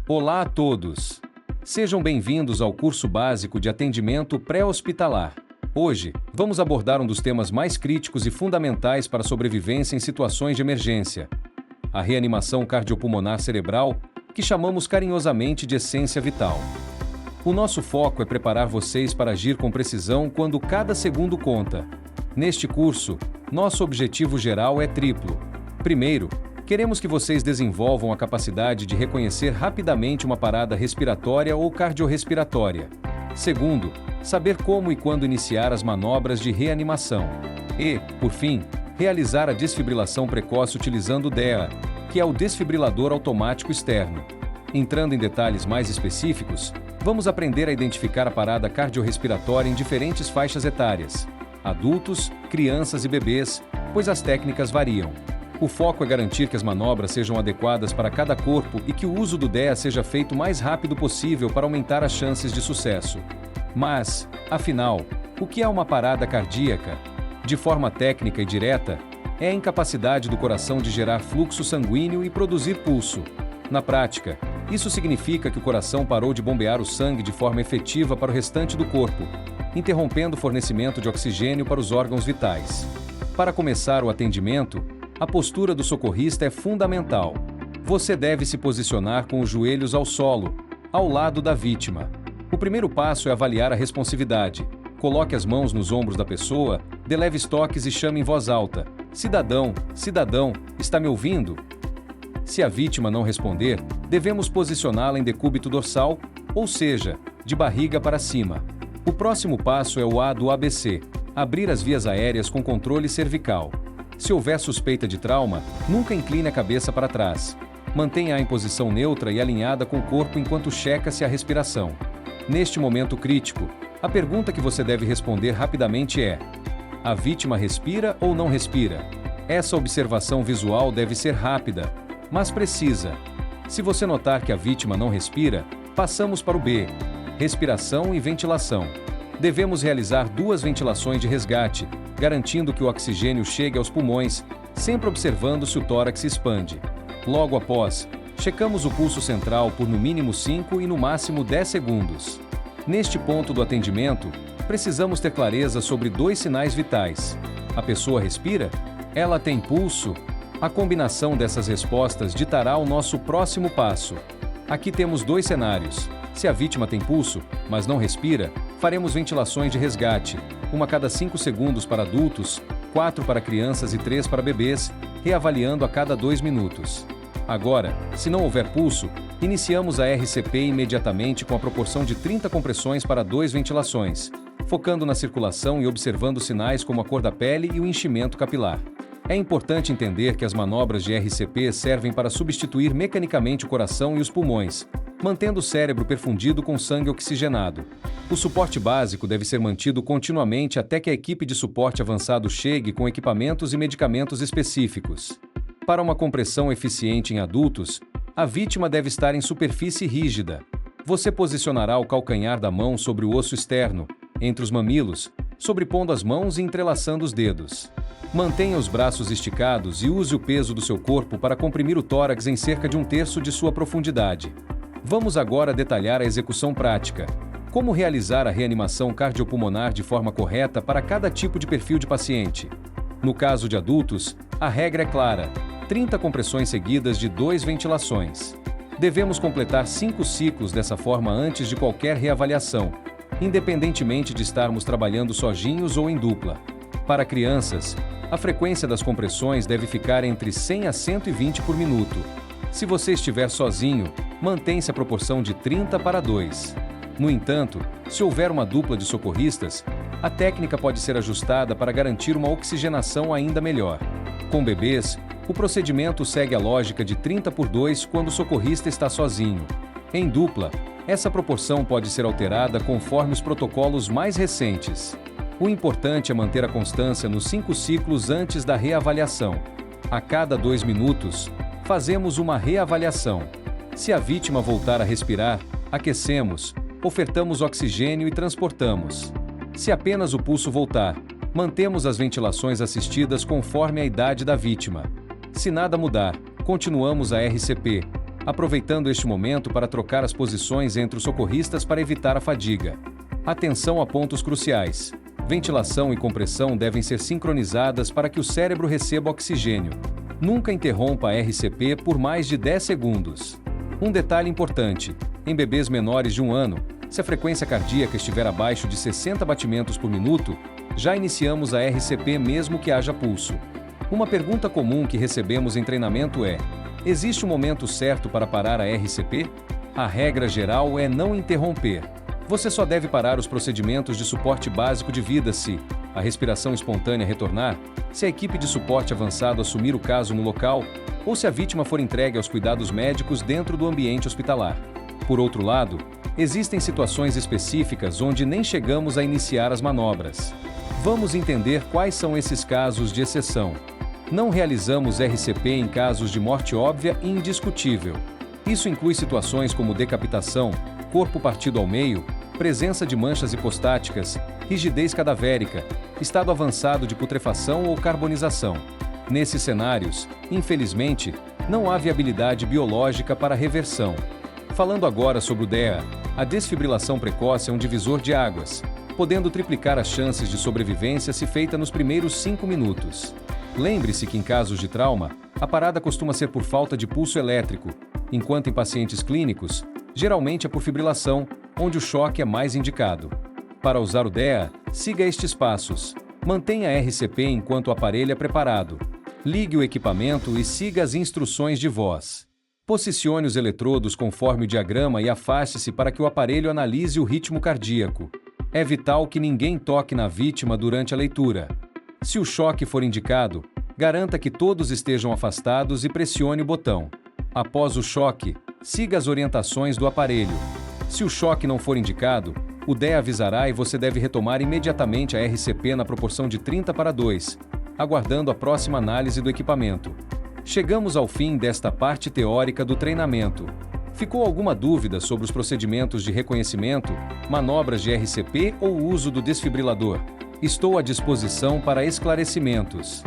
Olá a todos! Sejam bem-vindos ao curso básico de atendimento pré-hospitalar. Hoje, vamos abordar um dos temas mais críticos e fundamentais para a sobrevivência em situações de emergência: a reanimação cardiopulmonar cerebral, que chamamos carinhosamente de essência vital. O nosso foco é preparar vocês para agir com precisão quando cada segundo conta. Neste curso, nosso objetivo geral é triplo. Primeiro, queremos que vocês desenvolvam a capacidade de reconhecer rapidamente uma parada respiratória ou cardiorrespiratória. Segundo, saber como e quando iniciar as manobras de reanimação. E, por fim, realizar a desfibrilação precoce utilizando o DEA, que é o desfibrilador automático externo. Entrando em detalhes mais específicos, vamos aprender a identificar a parada cardiorrespiratória em diferentes faixas etárias: adultos, crianças e bebês, pois as técnicas variam. O foco é garantir que as manobras sejam adequadas para cada corpo e que o uso do DEA seja feito o mais rápido possível para aumentar as chances de sucesso. Mas, afinal, o que é uma parada cardíaca? De forma técnica e direta, é a incapacidade do coração de gerar fluxo sanguíneo e produzir pulso. Na prática, isso significa que o coração parou de bombear o sangue de forma efetiva para o restante do corpo, interrompendo o fornecimento de oxigênio para os órgãos vitais. Para começar o atendimento, a postura do socorrista é fundamental. Você deve se posicionar com os joelhos ao solo, ao lado da vítima. O primeiro passo é avaliar a responsividade. Coloque as mãos nos ombros da pessoa, dê leves toques e chame em voz alta: "Cidadão, cidadão, está me ouvindo?" Se a vítima não responder, devemos posicioná-la em decúbito dorsal, ou seja, de barriga para cima. O próximo passo é o A do ABC: abrir as vias aéreas com controle cervical. Se houver suspeita de trauma, nunca incline a cabeça para trás. Mantenha-a em posição neutra e alinhada com o corpo enquanto checa-se a respiração. Neste momento crítico, a pergunta que você deve responder rapidamente é: a vítima respira ou não respira? Essa observação visual deve ser rápida, mas precisa. Se você notar que a vítima não respira, passamos para o B: respiração e ventilação. Devemos realizar 2 ventilações de resgate, garantindo que o oxigênio chegue aos pulmões, sempre observando se o tórax se expande. Logo após, checamos o pulso central por no mínimo 5 e no máximo 10 segundos. Neste ponto do atendimento, precisamos ter clareza sobre 2 sinais vitais: a pessoa respira? Ela tem pulso? A combinação dessas respostas ditará o nosso próximo passo. Aqui temos 2 cenários. Se a vítima tem pulso, mas não respira, faremos ventilações de resgate, uma a cada 5 segundos para adultos, 4 para crianças e 3 para bebês, reavaliando a cada 2 minutos. Agora, se não houver pulso, iniciamos a RCP imediatamente com a proporção de 30 compressões para 2 ventilações, focando na circulação e observando sinais como a cor da pele e o enchimento capilar. É importante entender que as manobras de RCP servem para substituir mecanicamente o coração e os pulmões, mantendo o cérebro perfundido com sangue oxigenado. O suporte básico deve ser mantido continuamente até que a equipe de suporte avançado chegue com equipamentos e medicamentos específicos. Para uma compressão eficiente em adultos, a vítima deve estar em superfície rígida. Você posicionará o calcanhar da mão sobre o osso externo, entre os mamilos, sobrepondo as mãos e entrelaçando os dedos. Mantenha os braços esticados e use o peso do seu corpo para comprimir o tórax em cerca de 1/3 de sua profundidade. Vamos agora detalhar a execução prática. Como realizar a reanimação cardiopulmonar de forma correta para cada tipo de perfil de paciente. No caso de adultos, a regra é clara: 30 compressões seguidas de 2 ventilações. Devemos completar 5 ciclos dessa forma antes de qualquer reavaliação, independentemente de estarmos trabalhando sozinhos ou em dupla. Para crianças, a frequência das compressões deve ficar entre 100 a 120 por minuto. Se você estiver sozinho, mantém-se a proporção de 30 para 2. No entanto, se houver uma dupla de socorristas, a técnica pode ser ajustada para garantir uma oxigenação ainda melhor. Com bebês, o procedimento segue a lógica de 30 por 2 quando o socorrista está sozinho. Em dupla, essa proporção pode ser alterada conforme os protocolos mais recentes. O importante é manter a constância nos 5 ciclos antes da reavaliação. A cada 2 minutos, fazemos uma reavaliação. Se a vítima voltar a respirar, aquecemos, ofertamos oxigênio e transportamos. Se apenas o pulso voltar, mantemos as ventilações assistidas conforme a idade da vítima. Se nada mudar, continuamos a RCP, aproveitando este momento para trocar as posições entre os socorristas para evitar a fadiga. Atenção a pontos cruciais. Ventilação e compressão devem ser sincronizadas para que o cérebro receba oxigênio. Nunca interrompa a RCP por mais de 10 segundos. Um detalhe importante: em bebês menores de 1 ano, se a frequência cardíaca estiver abaixo de 60 batimentos por minuto, já iniciamos a RCP mesmo que haja pulso. Uma pergunta comum que recebemos em treinamento é: existe um momento certo para parar a RCP? A regra geral é não interromper. Você só deve parar os procedimentos de suporte básico de vida se a respiração espontânea retornar, se a equipe de suporte avançado assumir o caso no local ou se a vítima for entregue aos cuidados médicos dentro do ambiente hospitalar. Por outro lado, existem situações específicas onde nem chegamos a iniciar as manobras. Vamos entender quais são esses casos de exceção. Não realizamos RCP em casos de morte óbvia e indiscutível. Isso inclui situações como decapitação, corpo partido ao meio, presença de manchas hipostáticas, rigidez cadavérica, estado avançado de putrefação ou carbonização. Nesses cenários, infelizmente, não há viabilidade biológica para reversão. Falando agora sobre o DEA, a desfibrilação precoce é um divisor de águas, podendo triplicar as chances de sobrevivência se feita nos primeiros 5 minutos. Lembre-se que em casos de trauma, a parada costuma ser por falta de pulso elétrico, enquanto em pacientes clínicos, geralmente é por fibrilação, onde o choque é mais indicado. Para usar o DEA, siga estes passos. Mantenha a RCP enquanto o aparelho é preparado. Ligue o equipamento e siga as instruções de voz. Posicione os eletrodos conforme o diagrama e afaste-se para que o aparelho analise o ritmo cardíaco. É vital que ninguém toque na vítima durante a leitura. Se o choque for indicado, garanta que todos estejam afastados e pressione o botão. Após o choque, siga as orientações do aparelho. Se o choque não for indicado, o DEA avisará e você deve retomar imediatamente a RCP na proporção de 30:2, aguardando a próxima análise do equipamento. Chegamos ao fim desta parte teórica do treinamento. Ficou alguma dúvida sobre os procedimentos de reconhecimento, manobras de RCP ou uso do desfibrilador? Estou à disposição para esclarecimentos.